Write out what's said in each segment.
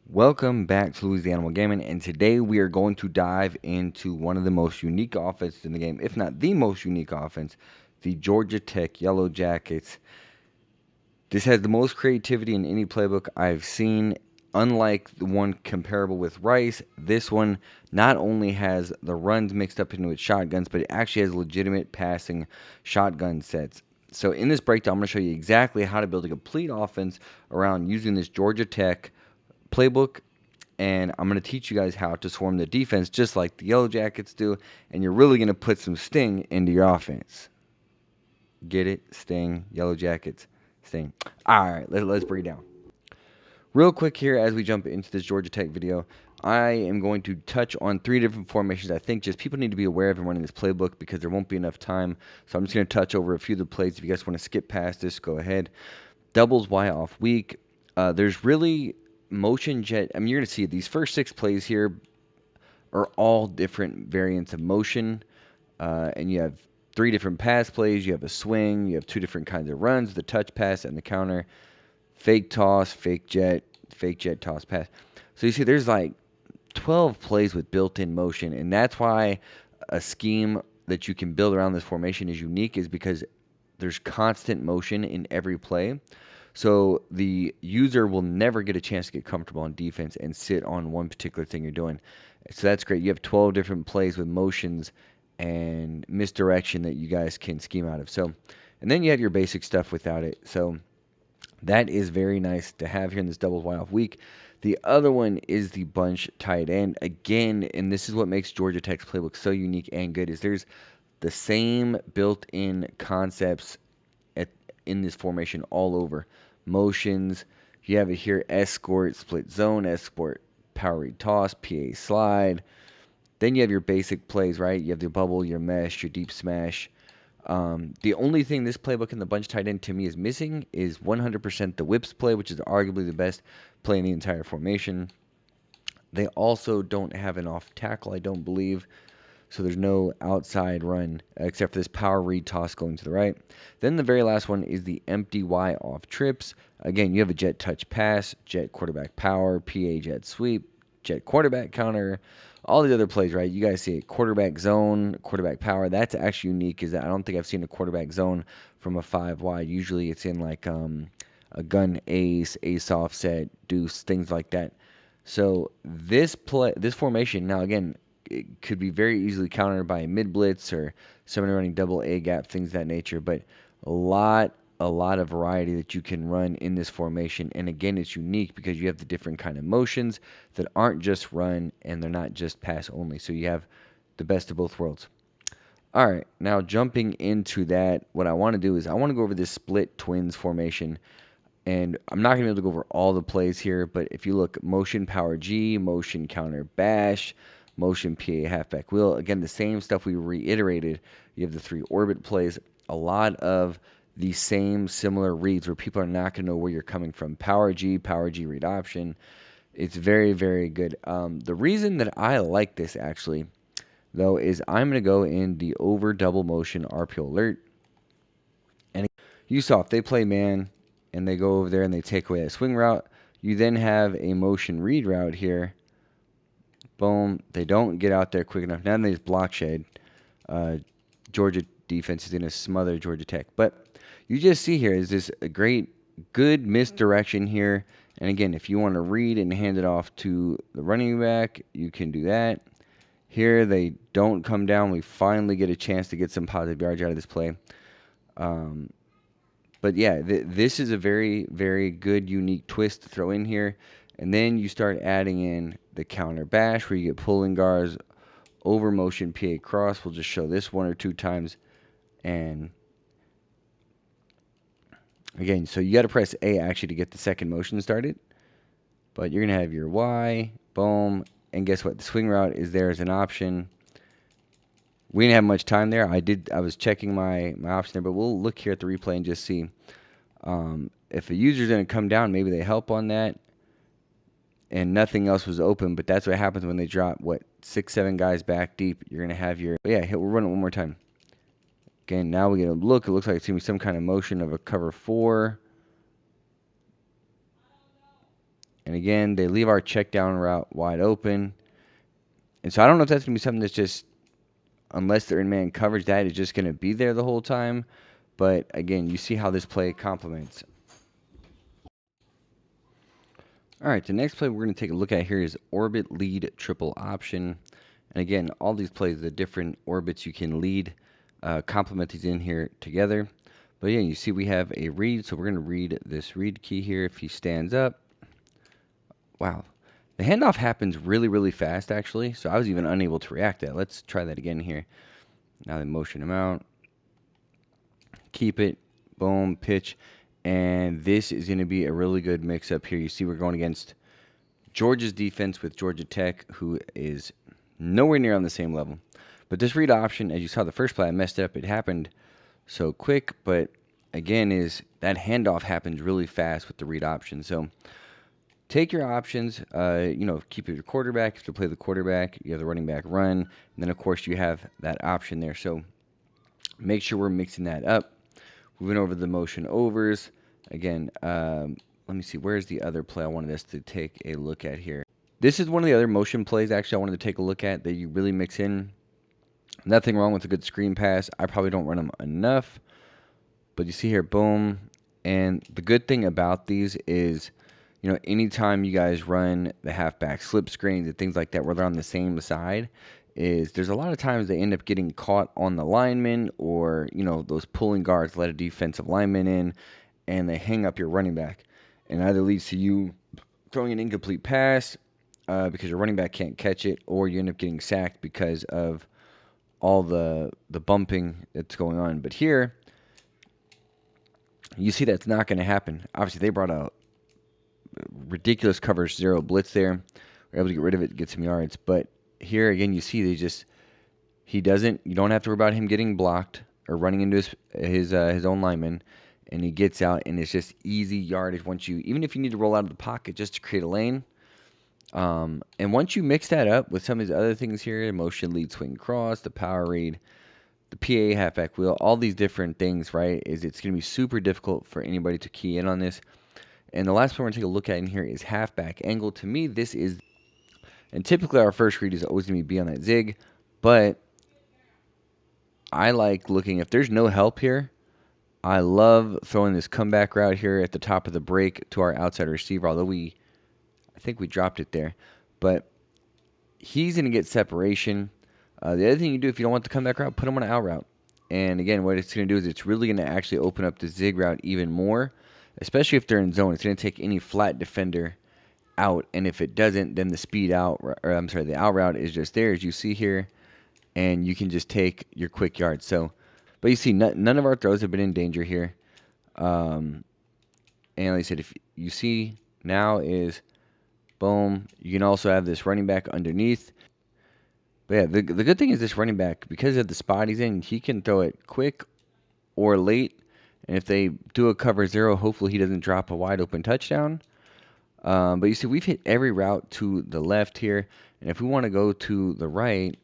Welcome back to Louisianimal Gaming, and today we are going to dive into one of the most unique offenses in the game, if not the most unique offense, the Georgia Tech Yellow Jackets. This has the most creativity in any playbook I've seen. Unlike the one comparable with Rice, this one not only has the runs mixed up into its shotguns, but it actually has legitimate passing shotgun sets. So in this breakdown, I'm going to show you exactly how to build a complete offense around using this Georgia Tech playbook, and I'm going to teach you guys how to swarm the defense just like the Yellow Jackets do, and you're really going to put some sting into your offense. Get it? Sting, Yellow Jackets, sting. All right, let's break it down. Real quick here as we jump into this Georgia Tech video, I am going to touch on 3 different formations I think just people need to be aware of in running this playbook because there won't be enough time. So I'm just going to touch over a few of the plays. If you guys want to skip past this, go ahead. Doubles Y off weak. There's really motion jet. I mean, you're going to see these first 6 plays here are all different variants of motion. And you have 3 different pass plays. You have a swing. You have 2 different kinds of runs, the touch pass and the counter. Fake toss, fake jet, toss pass. So you see there's like 12 plays with built-in motion, and that's why a scheme that you can build around this formation is unique, is because there's constant motion in every play. So the user will never get a chance to get comfortable on defense and sit on one particular thing you're doing. So that's great. You have 12 different plays with motions and misdirection that you guys can scheme out of. So, and then you have your basic stuff without it. So that is very nice to have here in this doubles Y off week. The other one is the bunch tight end. Again, and this is what makes Georgia Tech's playbook so unique and good, is there's the same built-in concepts in this formation all over. Motions, you have it here, escort, split zone, escort, power read toss, PA slide. Then you have your basic plays, right? You have the bubble, your mesh, your deep smash. The only thing this playbook in the bunch tight end to me is missing is 100% the whips play, which is arguably the best play in the entire formation. They also don't have an off tackle, I don't believe. So there's no outside run except for this power read toss going to the right. Then the very last one is the empty Y off trips. Again, you have a jet touch pass, jet quarterback power, PA jet sweep, jet quarterback counter, all these other plays, right? You guys see it, quarterback zone, quarterback power. That's actually unique, is that I don't think I've seen a quarterback zone from a 5 wide. Usually it's in like a gun ace, ace offset, deuce, things like that. So this formation, now again, it could be very easily countered by a mid blitz or someone running double A gap, things of that nature. But a lot of variety that you can run in this formation. And again, it's unique because you have the different kind of motions that aren't just run and they're not just pass only. So you have the best of both worlds. All right, now jumping into that, what I want to do is I want to go over this split twins formation. And I'm not going to be able to go over all the plays here, but if you look, motion power G, motion counter bash, motion PA halfback wheel. Again, the same stuff we reiterated. You have the 3 orbit plays. A lot of the same similar reads where people are not going to know where you're coming from. Power G read option. It's very, very good. The reason that I like this actually, though, is I'm going to go in the over double motion RPO alert. And you saw if they play man and they go over there and they take away that swing route, you then have a motion read route here. Boom. They don't get out there quick enough. Now they just block shade. Georgia defense is going to smother Georgia Tech. But you just see here is this a good misdirection here. And again, if you want to read and hand it off to the running back, you can do that. Here they don't come down. We finally get a chance to get some positive yards out of this play. But yeah, this is a very, very good, unique twist to throw in here. And then you start adding in the counter bash where you get pulling guards over motion PA cross. We'll just show this 1 or 2 times. And again, so you got to press A actually to get the second motion started. But you're going to have your Y, boom. And guess what? The swing route is there as an option. We didn't have much time there. I was checking my option there, but we'll look here at the replay and just see. If a user's going to come down, maybe they help on that. And nothing else was open, but that's what happens when they drop, 6, 7 guys back deep. You're going to have your... Yeah, we'll run it one more time. Again, now we get a look. It looks like it's going to be some kind of motion of a cover 4. And again, they leave our check down route wide open. And so I don't know if that's going to be something that's just, unless they're in man coverage, that is just going to be there the whole time. But again, you see how this play complements. All right, the next play we're going to take a look at here is orbit lead triple option. And again, all these plays, the different orbits you can lead, complement these in here together. But yeah, you see we have a read, so we're going to read this read key here. If he stands up, wow. The handoff happens really, really fast, actually, so I was even unable to react to that. Let's try that again here. Now they motion him out. Keep it. Boom, pitch. And this is going to be a really good mix-up here. You see we're going against Georgia's defense with Georgia Tech, who is nowhere near on the same level. But this read option, as you saw the first play, I messed up. It happened so quick, but again, is that handoff happens really fast with the read option. So take your options, keep your quarterback. If you play the quarterback, you have the running back run. And then, of course, you have that option there. So make sure we're mixing that up. Moving over the motion overs. Again, let me see. Where's the other play I wanted us to take a look at here? This is one of the other motion plays, actually, I wanted to take a look at that you really mix in. Nothing wrong with a good screen pass. I probably don't run them enough. But you see here, boom. And the good thing about these is, anytime you guys run the halfback slip screens and things like that where they're on the same side, is there's a lot of times they end up getting caught on the lineman or, those pulling guards let a defensive lineman in and they hang up your running back. And either leads to you throwing an incomplete pass because your running back can't catch it, or you end up getting sacked because of all the bumping that's going on. But here, you see that's not going to happen. Obviously, they brought out ridiculous coverage zero blitz there. We're able to get rid of it, get some yards. But here again, you see you don't have to worry about him getting blocked or running into his own lineman, and he gets out, and it's just easy yardage even if you need to roll out of the pocket just to create a lane. And once you mix that up with some of these other things here, motion lead swing cross, the power read, the PA halfback wheel, all these different things, right, it's going to be super difficult for anybody to key in on this. And the last one we're going to take a look at in here is halfback angle. To me, this is, and typically our first read is always going to be on that zig, but I like looking, if there's no help here, I love throwing this comeback route here at the top of the break to our outside receiver, although I think we dropped it there. But he's going to get separation. The other thing you do, if you don't want the comeback route, put him on an out route. And again, what it's going to do is it's really going to actually open up the zig route even more, especially if they're in zone. It's going to take any flat defender out, and if it doesn't, then the the out route is just there, as you see here, and you can just take your quick yards. So, but you see, none of our throws have been in danger here. And like I said, if you see now is, boom, you can also have this running back underneath. But yeah, the good thing is this running back, because of the spot he's in, he can throw it quick or late. And if they do a cover zero, hopefully he doesn't drop a wide open touchdown. But you see, we've hit every route to the left here. And if we want to go to the right,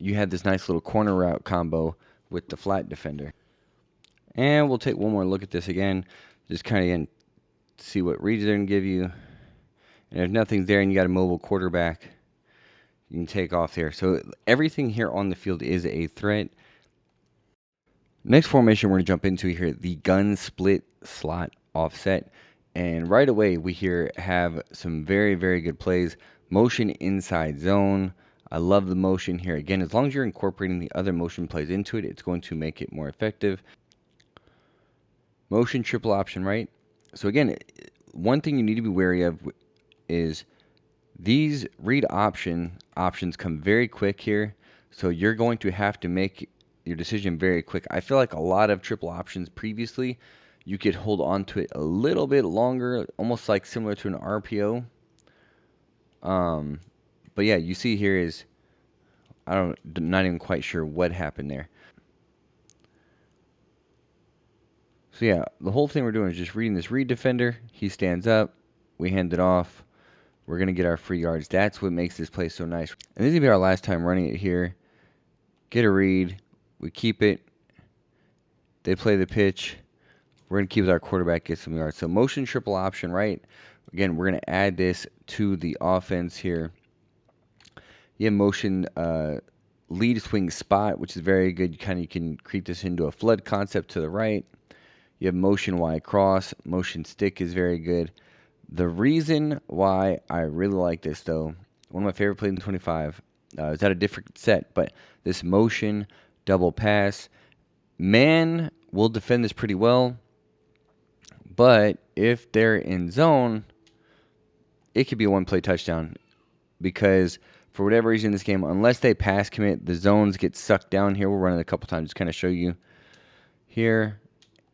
you had this nice little corner route combo with the flat defender. And we'll take one more look at this again. Just kind of see what reads they're going to give you. And if nothing's there and you got a mobile quarterback, you can take off there. So everything here on the field is a threat. Next formation we're going to jump into here, the gun split slot offset. And right away we here have some very, very good plays. Motion inside zone. I love the motion here. Again, as long as you're incorporating the other motion plays into it, it's going to make it more effective. Motion triple option right. So again, one thing you need to be wary of is these read options come very quick here. So you're going to have to make your decision very quick. I feel like a lot of triple options previously, you could hold on to it a little bit longer, almost like similar to an RPO. But yeah, you see here is, not even quite sure what happened there. So yeah, the whole thing we're doing is just reading this read defender. He stands up, we hand it off. We're going to get our free yards. That's what makes this play so nice. And this is going to be our last time running it here. Get a read. We keep it. They play the pitch. We're going to keep our quarterback, get some yards. So motion triple option, right? Again, we're going to add this to the offense here. You have motion lead swing spot, which is very good. You can creep this into a flood concept to the right. You have motion Y cross. Motion stick is very good. The reason why I really like this, though, one of my favorite plays in 25, is at a different set, but this motion double pass, man will defend this pretty well, but if they're in zone, it could be a one-play touchdown because for whatever reason in this game, unless they pass commit, the zones get sucked down here. We'll run it a couple times, just kind of show you here,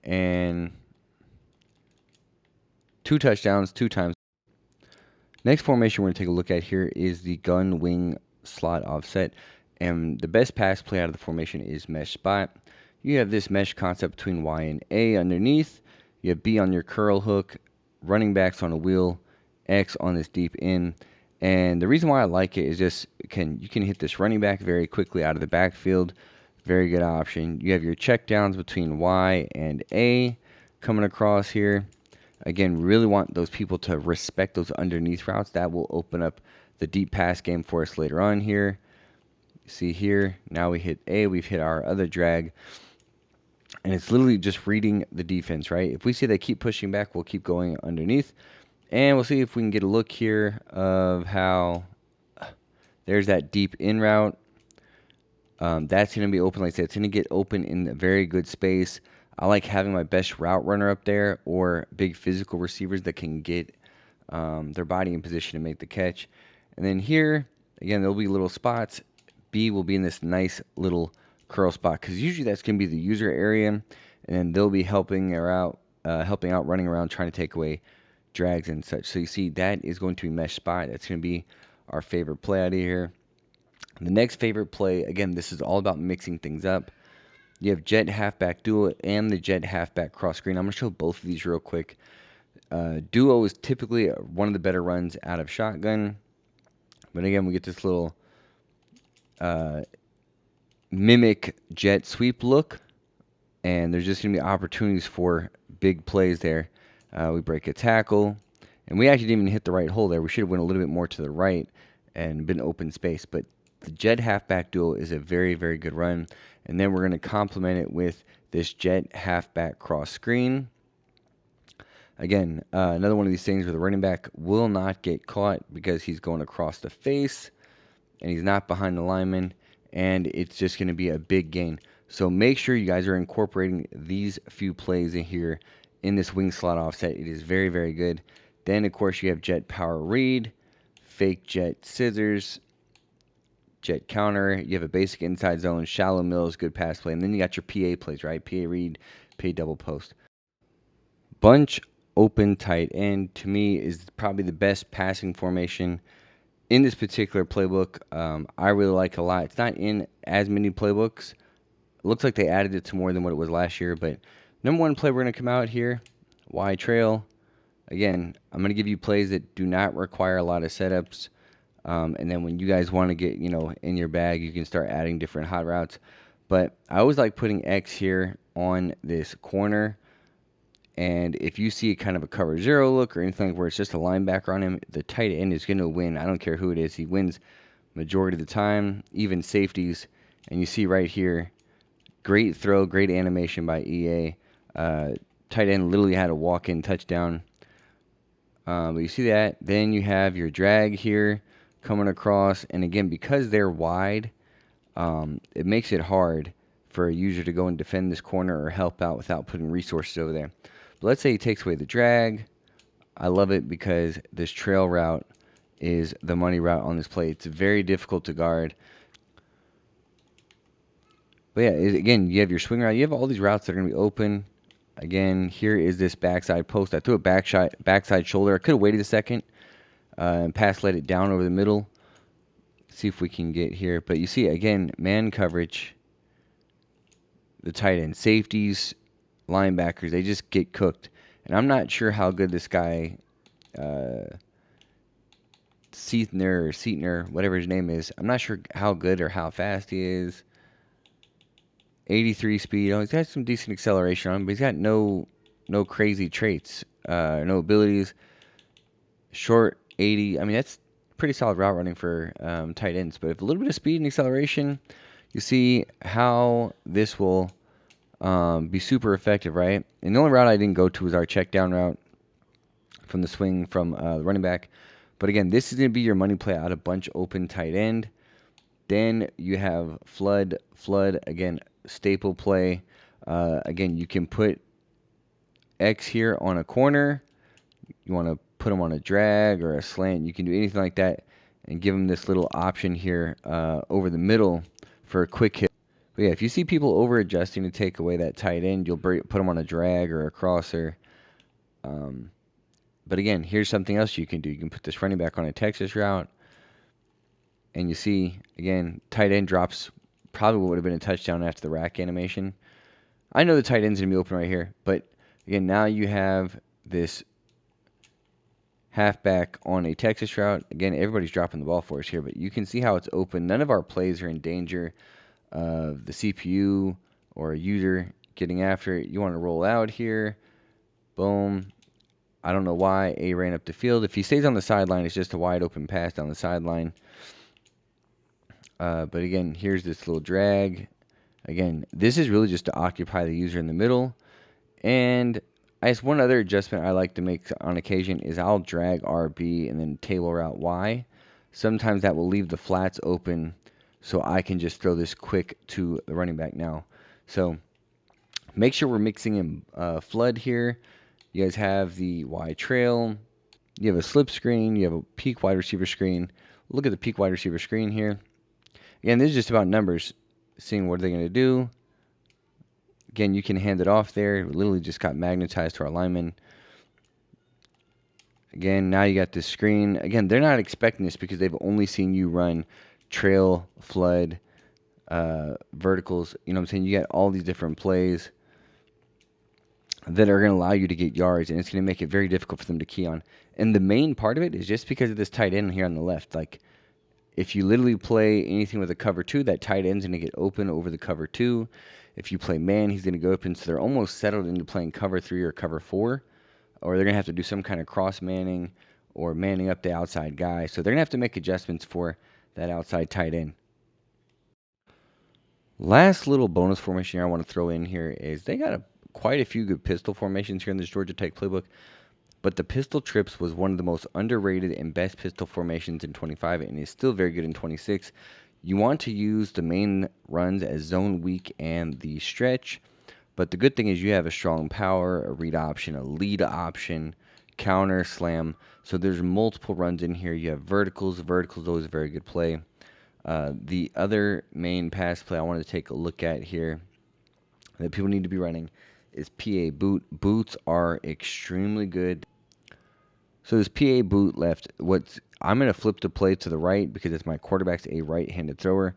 and 2 touchdowns, 2 times. Next formation we're going to take a look at here is the gun wing slot offset. And the best pass play out of the formation is mesh spot. You have this mesh concept between Y and A underneath. You have B on your curl hook, running backs on a wheel, X on this deep in. And the reason why I like it is just you can hit this running back very quickly out of the backfield. Very good option. You have your check downs between Y and A coming across here. Again, really want those people to respect those underneath routes. That will open up the deep pass game for us later on here. You see here, now we hit A, we've hit our other drag. And it's literally just reading the defense, right? If we see they keep pushing back, we'll keep going underneath. And we'll see if we can get a look here of how there's that deep in route. That's going to be open, like I said, it's going to get open in a very good space. I like having my best route runner up there or big physical receivers that can get their body in position to make the catch. And then here, again, there'll be little spots. B will be in this nice little curl spot because usually that's going to be the user area, and then they'll be helping out, running around, trying to take away drags and such. So you see that is going to be mesh spot. That's going to be our favorite play out of here. The next favorite play, again, this is all about mixing things up. You have jet halfback duo and the jet halfback cross screen. I'm going to show both of these real quick. Duo is typically one of the better runs out of shotgun. But again, we get this little mimic jet sweep look. And there's just going to be opportunities for big plays there. We break a tackle. And we actually didn't even hit the right hole there. We should have went a little bit more to the right and been open space. But the jet halfback duo is a very, very good run. And then we're going to complement it with this jet halfback cross screen. Again, another one of these things where the running back will not get caught because he's going across the face and he's not behind the lineman. And it's just going to be a big gain. So make sure you guys are incorporating these few plays in here in this wing slot offset. It is very, very good. Then, of course, you have jet power read, fake jet scissors, jet counter. You have a basic inside zone, shallow mills, good pass play. And then you got your PA plays, right? PA read, PA double post. Bunch open tight end, to me, is probably the best passing formation in this particular playbook. I really like a lot. It's not in as many playbooks. It looks like they added it to more than what it was last year. But number one play we're going to come out here, Y trail. Again, I'm going to give you plays that do not require a lot of setups. And then when you guys want to get, in your bag, you can start adding different hot routes. But I always like putting X here on this corner. And if you see kind of a cover zero look or anything where it's just a linebacker on him, the tight end is going to win. I don't care who it is. He wins majority of the time, even safeties. And you see right here, great throw, great animation by EA. Tight end literally had a walk-in touchdown. But you see that. Then you have your drag here coming across. And again, because they're wide, it makes it hard for a user to go and defend this corner or help out without putting resources over there. But let's say he takes away the drag. I love it because this trail route is the money route on this play. It's very difficult to guard. But yeah, again, you have your swing route. You have all these routes that are going to be open. Again, here is this backside post. I threw a backside shoulder. I could have waited a second and let it down over the middle. See if we can get here. But you see, again, man coverage, the tight end, safeties, linebackers, they just get cooked. And I'm not sure how good this guy, Seatner, whatever his name is, I'm not sure how good or how fast he is. 83 speed. Oh, he's got some decent acceleration on him, but he's got no no crazy traits, no abilities. Short 80. I mean, that's pretty solid route running for tight ends. But if a little bit of speed and acceleration, you see how this will be super effective, right? And the only route I didn't go to was our check down route from the swing from the running back. But again, this is going to be your money play out of bunch open tight end. Then you have flood, again, staple play. Again, you can put X here on a corner. You want to put them on a drag or a slant. You can do anything like that and give them this little option here over the middle for a quick hit. But yeah, if you see people over adjusting to take away that tight end, you'll put them on a drag or a crosser. But again, here's something else you can do. You can put this running back on a Texas route. And you see, again, tight end drops probably what would have been a touchdown after the rack animation. I know the tight end's going to be open right here. But again, now you have this halfback on a Texas route. Again, everybody's dropping the ball for us here. But you can see how it's open. None of our plays are in danger of the CPU or a user getting after it. You want to roll out here. Boom. I don't know why A ran up the field. If he stays on the sideline, it's just a wide open pass down the sideline. But again, here's this little drag. Again, this is really just to occupy the user in the middle. And I guess one other adjustment I like to make on occasion is I'll drag RB and then table route Y. Sometimes that will leave the flats open so I can just throw this quick to the running back now. So make sure we're mixing in flood here. You guys have the Y trail. You have a slip screen. You have a peak wide receiver screen. Look at the peak wide receiver screen here. Again, this is just about numbers, seeing what they're going to do. Again, you can hand it off there. It literally just got magnetized to our lineman. Again, now you got this screen. Again, they're not expecting this because they've only seen you run trail, flood, verticals. You know what I'm saying? You got all these different plays that are going to allow you to get yards, and it's going to make it very difficult for them to key on. And the main part of it is just because of this tight end here on the left. Like, if you literally play anything with a cover 2, that tight end's going to get open over the cover 2. If you play man, he's going to go open. So they're almost settled into playing cover 3 or cover 4. Or they're going to have to do some kind of cross manning or manning up the outside guy. So they're going to have to make adjustments for that outside tight end. Last little bonus formation here I want to throw in here is they got quite a few good pistol formations here in this Georgia Tech playbook. But the pistol trips was one of the most underrated and best pistol formations in 25 and is still very good in 26. You want to use the main runs as zone weak and the stretch. But the good thing is you have a strong power, a read option, a lead option, counter, slam. So there's multiple runs in here. You have verticals. Verticals always a very good play. The other main pass play I wanted to take a look at here that people need to be running is PA boot. Boots are extremely good. So this PA boot left, I'm going to flip the play to the right because it's my quarterback's a right-handed thrower.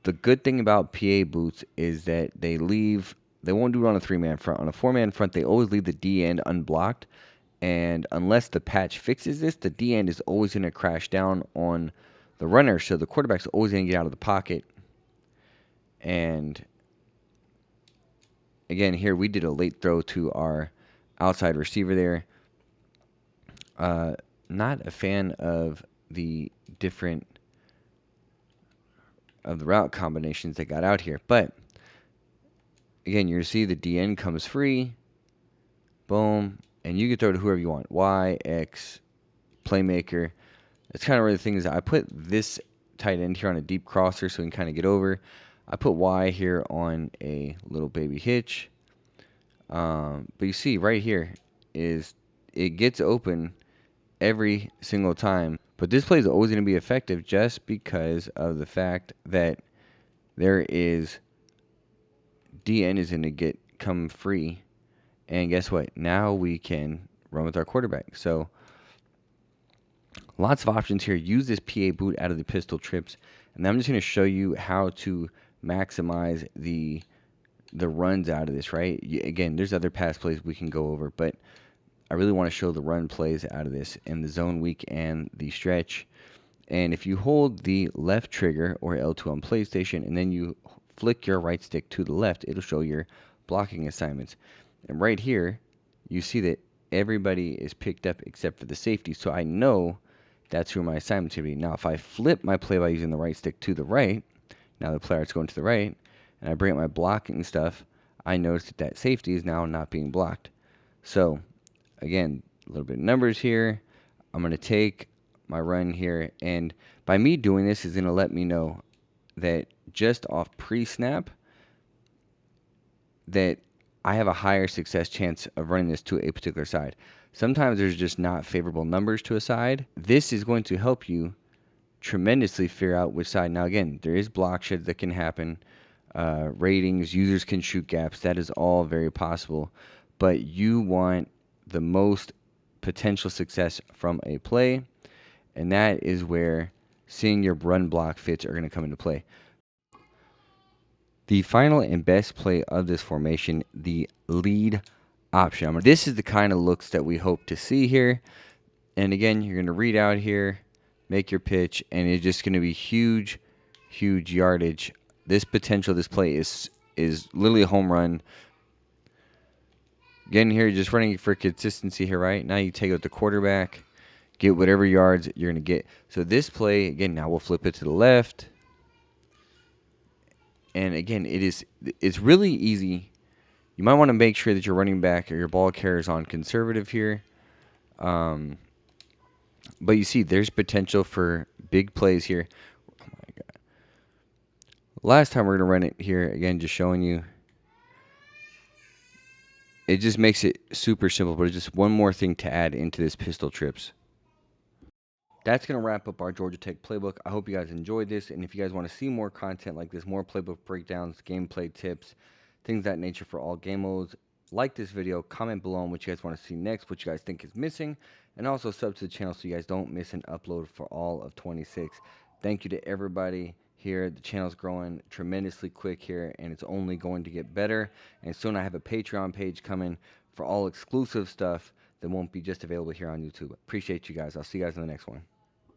The good thing about PA boots is that they won't do it on a 3-man front. On a 4-man front, they always leave the D end unblocked. And unless the patch fixes this, the D end is always going to crash down on the runner. So the quarterback's always going to get out of the pocket. And again, here we did a late throw to our outside receiver there. Not a fan of the route combinations that got out here. But again, you see the DN comes free. Boom. And you can throw to whoever you want. Y, X, playmaker. That's kind of where the thing is. I put this tight end here on a deep crosser so we can kind of get over. I put Y here on a little baby hitch. But you see right here is it gets open every single time. But this play is always going to be effective just because of the fact that there is DN is going to come free. And guess what? Now we can run with our quarterback. So lots of options here. Use this PA boot out of the pistol trips. And I'm just going to show you how to maximize the runs out of this, right? Again, there's other pass plays we can go over, but I really want to show the run plays out of this and the zone weak and the stretch. And if you hold the left trigger or L2 on PlayStation and then you flick your right stick to the left, it'll show your blocking assignments. And right here, you see that everybody is picked up except for the safety. So I know that's who my assignment's going to be. Now, if I flip my play by using the right stick to the right, now the player is going to the right, and I bring up my blocking stuff, I notice that that safety is now not being blocked. So, again, a little bit of numbers here. I'm going to take my run here, and by me doing this is going to let me know that just off pre-snap that I have a higher success chance of running this to a particular side. Sometimes there's just not favorable numbers to a side. This is going to help you tremendously figure out which side. Now, again, there is block shed that can happen. Ratings, users can shoot gaps. That is all very possible. But you want the most potential success from a play, and that is where seeing your run block fits are going to come into play. The final and best play of this formation, the lead option. This is the kind of looks that we hope to see here. And again, you're going to read out here, make your pitch, and it's just going to be huge, huge yardage. This potential of this play is literally a home run. Again, here, just running for consistency here, right? Now you take out the quarterback, get whatever yards you're going to get. So this play, again, now we'll flip it to the left. And again, it's really easy. You might want to make sure that your running back or your ball carrier is on conservative here. But you see, there's potential for big plays here. Oh my God. Last time we're going to run it here, again, just showing you. It just makes it super simple, but it's just one more thing to add into this pistol trips. That's going to wrap up our Georgia Tech playbook. I hope you guys enjoyed this, and if you guys want to see more content like this, more playbook breakdowns, gameplay tips, things of that nature for all game modes, like this video, comment below on what you guys want to see next, what you guys think is missing, and also sub to the channel so you guys don't miss an upload for all of 26. Thank you to everybody here. The channel's growing tremendously quick here, and it's only going to get better. And soon I have a Patreon page coming for all exclusive stuff that won't be just available here on YouTube. Appreciate you guys. I'll see you guys in the next one.